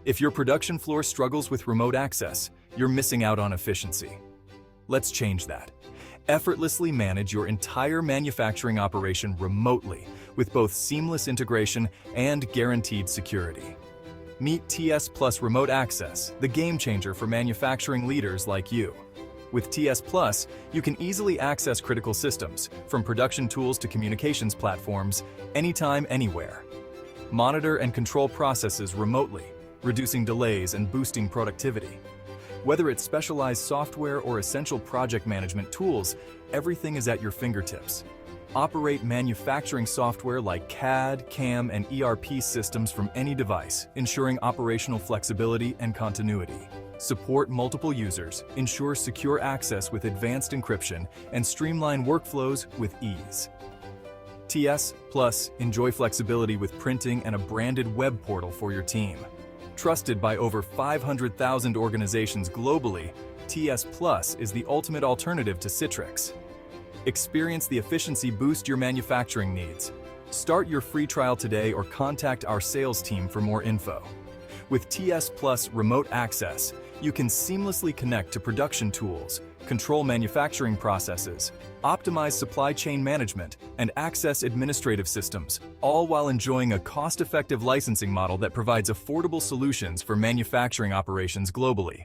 If your production floor struggles with remote access, you're missing out on efficiency. Let's change that. Effortlessly manage your entire manufacturing operation remotely with both seamless integration and guaranteed security. Meet TSplus Remote Access, the game changer for manufacturing leaders like you. With TSplus, you can easily access critical systems, from production tools to communications platforms, anytime, anywhere. Monitor and control processes remotely, reducing delays and boosting productivity. Whether it's specialized software or essential project management tools, everything is at your fingertips. Operate manufacturing software like CAD, CAM, and ERP systems from any device, ensuring operational flexibility and continuity. Support multiple users, ensure secure access with advanced encryption, and streamline workflows with ease. TSplus, enjoy flexibility with printing and a branded web portal for your team. Trusted by over 500,000 organizations globally, TSplus is the ultimate alternative to Citrix. Experience the efficiency boost your manufacturing needs. Start your free trial today or contact our sales team for more info. With TSplus Remote Access, you can seamlessly connect to production tools, control manufacturing processes, optimize supply chain management, and access administrative systems, all while enjoying a cost-effective licensing model that provides affordable solutions for manufacturing operations globally.